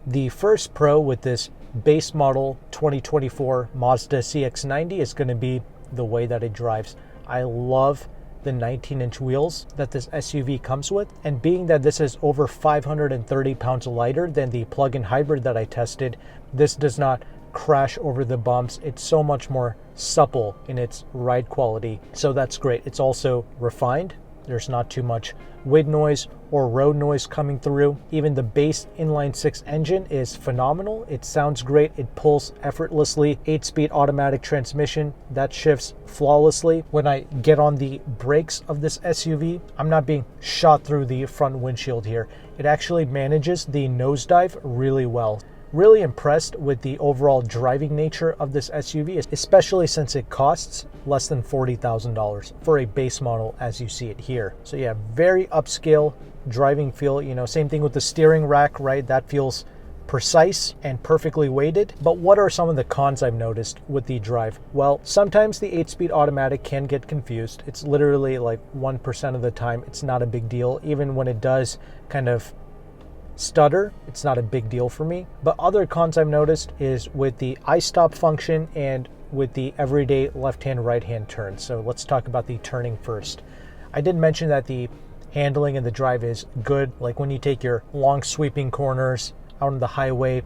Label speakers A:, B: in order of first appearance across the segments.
A: The first pro with this base model 2024 Mazda CX-90 is going to be the way that it drives. I love the 19-inch wheels that this SUV comes with, and being that this is over 530 pounds lighter than the plug-in hybrid that I tested, this does not crash over the bumps. It's so much more supple in its ride quality, so that's great. It's also refined. There's not too much wind noise or road noise coming through. Even the base inline-6 engine is phenomenal. It sounds great. It pulls effortlessly. 8-speed automatic transmission that shifts flawlessly. When I get on the brakes of this SUV, I'm not being shot through the front windshield here. It actually manages the nosedive really well. Really impressed with the overall driving nature of this SUV, especially since it costs less than $40,000 for a base model as you see it here. So yeah, very upscale driving feel. You know, same thing with the steering rack, right? That feels precise and perfectly weighted. But what are some of the cons I've noticed with the drive? Well, sometimes the 8-speed automatic can get confused. It's literally like 1% of the time. It's not a big deal. Even when it does kind of stutter, it's not a big deal for me. But other cons I've noticed is with the iStop function and with the everyday left-hand, right-hand turn. So let's talk about the turning first. I did mention that the handling and the drive is good. Like when you take your long sweeping corners out on the highway,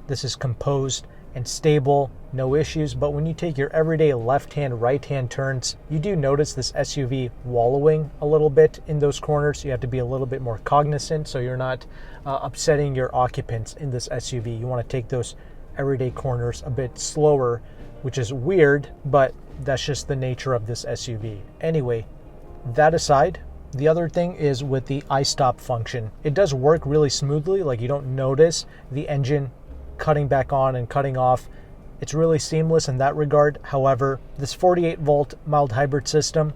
A: this is composed and stable, no issues. But when you take your everyday left-hand, right-hand turns, you do notice this SUV wallowing a little bit in those corners. You have to be a little bit more cognizant so you're not upsetting your occupants in this SUV. You want to take those everyday corners a bit slower, which is weird, but that's just the nature of this SUV. Anyway, that aside, the other thing is with the iStop function. It does work really smoothly. Like you don't notice the engine cutting back on and cutting off. It's really seamless in that regard. However, this 48-volt mild hybrid system,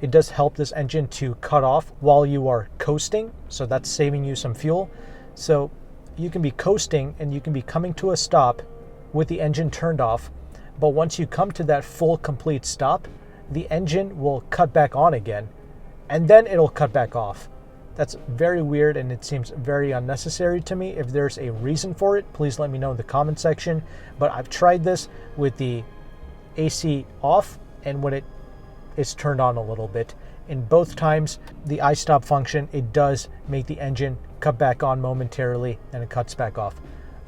A: it does help this engine to cut off while you are coasting. So that's saving you some fuel. So you can be coasting and you can be coming to a stop with the engine turned off. But once you come to that full complete stop, the engine will cut back on again and then it'll cut back off. That's very weird and it seems very unnecessary to me. If there's a reason for it, please let me know in the comment section. But I've tried this with the AC off and when it is turned on a little bit. In both times, the iStop function, it does make the engine cut back on momentarily and it cuts back off.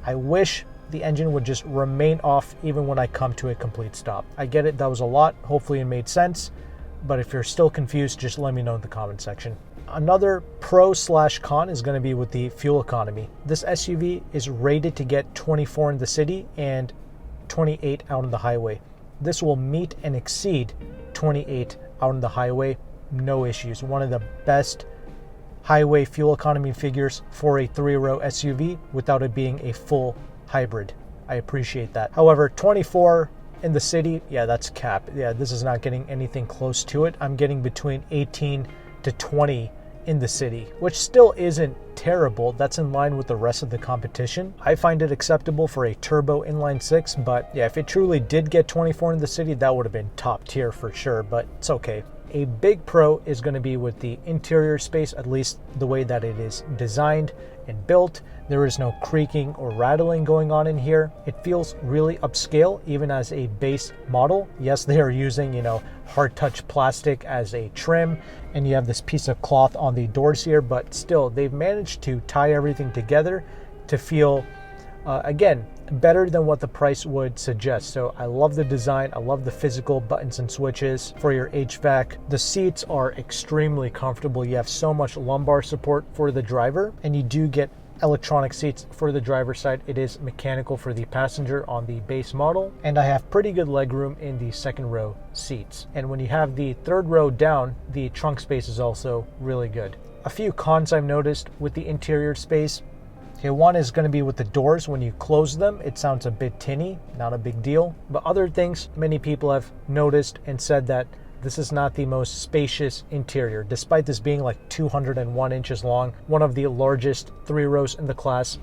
A: I wish the engine would just remain off even when I come to a complete stop. I get it, that was a lot. Hopefully it made sense. But if you're still confused, just let me know in the comment section. Another pro/con is going to be with the fuel economy. This SUV is rated to get 24 in the city and 28 out on the highway. This will meet and exceed 28 out on the highway, no issues. One of the best highway fuel economy figures for a 3-row SUV without it being a full hybrid. I appreciate that. However, 24 in the city, yeah, that's cap. Yeah, this is not getting anything close to it. I'm getting between 18 to 20 in the city, which still isn't terrible. That's in line with the rest of the competition. I find it acceptable for a turbo inline-6, but yeah, if it truly did get 24 in the city, that would have been top tier for sure, but it's okay. A big pro is going to be with the interior space, at least the way that it is designed and built. There is no creaking or rattling going on in here. It feels really upscale, even as a base model. Yes, they are using, hard touch plastic as a trim, and you have this piece of cloth on the doors here, but still, they've managed to tie everything together to feel, again, better than what the price would suggest. So I love the design. I love the physical buttons and switches for your HVAC. The seats are extremely comfortable. You have so much lumbar support for the driver, and you do get electronic seats for the driver's side. It is mechanical for the passenger on the base model, and I have pretty good legroom in the second row seats. And when you have the third row down, the trunk space is also really good. A few cons I've noticed with the interior space. Okay, one is going to be with the doors. When you close them, it sounds a bit tinny, not a big deal. But other things, many people have noticed and said that this is not the most spacious interior, despite this being like 201 inches long, one of the largest 3 rows in the class.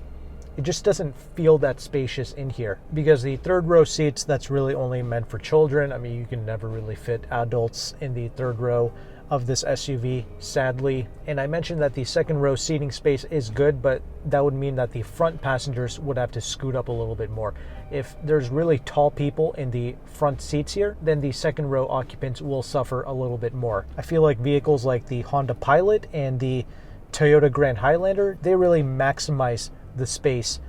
A: It just doesn't feel that spacious in here because the third row seats, that's really only meant for children. I mean, you can never really fit adults in the third row of this SUV, sadly. And I mentioned that the second row seating space is good, but that would mean that the front passengers would have to scoot up a little bit more. If there's really tall people in the front seats here, then the second row occupants will suffer a little bit more. I feel like vehicles like the Honda Pilot and the Toyota Grand Highlander, they really maximize the space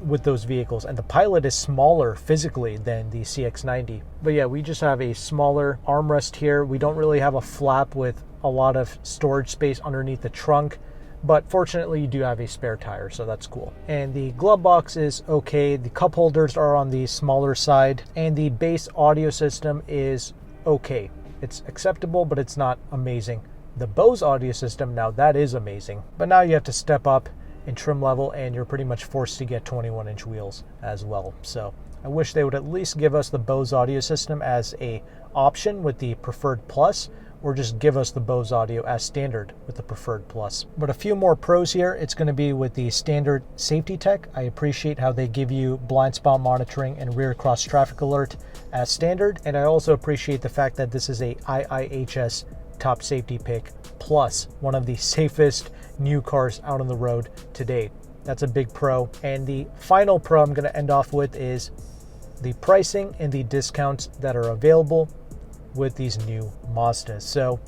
A: with those vehicles, and the Pilot is smaller physically than the CX-90. But yeah, we just have a smaller armrest here. We don't really have a flap with a lot of storage space underneath the trunk, but fortunately you do have a spare tire, so that's cool. And the glove box is okay. The cup holders are on the smaller side, and the base audio system is okay. It's acceptable, but it's not amazing. The Bose audio system, now that is amazing, but now you have to step up in trim level, and you're pretty much forced to get 21-inch wheels as well. So I wish they would at least give us the Bose audio system as a option with the Preferred Plus, or just give us the Bose audio as standard with the Preferred Plus. But a few more pros here. It's going to be with the standard safety tech. I appreciate how they give you blind spot monitoring and rear cross traffic alert as standard, and I also appreciate the fact that this is a IIHS top safety pick plus, one of the safest new cars out on the road to date. That's a big pro. And the final pro I'm going to end off with is the pricing and the discounts that are available with these new Mazdas. So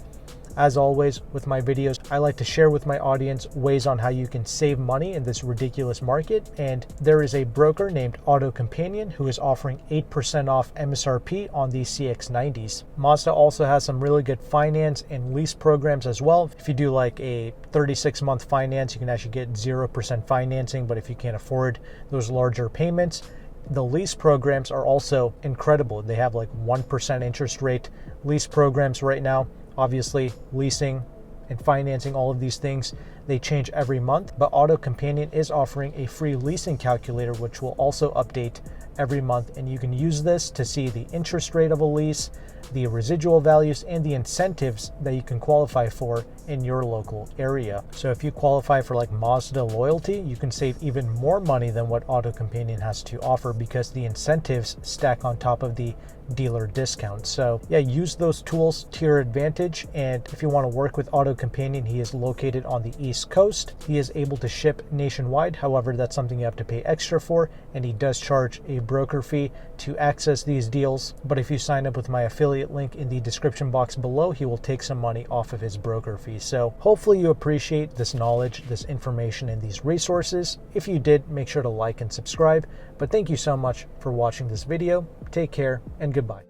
A: as always with my videos, I like to share with my audience ways on how you can save money in this ridiculous market. And there is a broker named AutoCompanion who is offering 8% off MSRP on these CX-90s. Mazda also has some really good finance and lease programs as well. If you do like a 36-month finance, you can actually get 0% financing, but if you can't afford those larger payments, the lease programs are also incredible. They have like 1% interest rate lease programs right now. Obviously, leasing and financing, all of these things, they change every month, but AutoCompanion is offering a free leasing calculator, which will also update every month, and you can use this to see the interest rate of a lease, the residual values, and the incentives that you can qualify for in your local area. So if you qualify for like Mazda loyalty, you can save even more money than what AutoCompanion has to offer, because the incentives stack on top of the dealer discount. So yeah, use those tools to your advantage. And if you want to work with AutoCompanion, he is located on the East Coast. He is able to ship nationwide. However, that's something you have to pay extra for, and he does charge a broker fee to access these deals. But if you sign up with my affiliate link in the description box below, he will take some money off of his broker fee. So hopefully you appreciate this knowledge, this information, and these resources. If you did, make sure to like and subscribe. But thank you so much for watching this video. Take care and goodbye.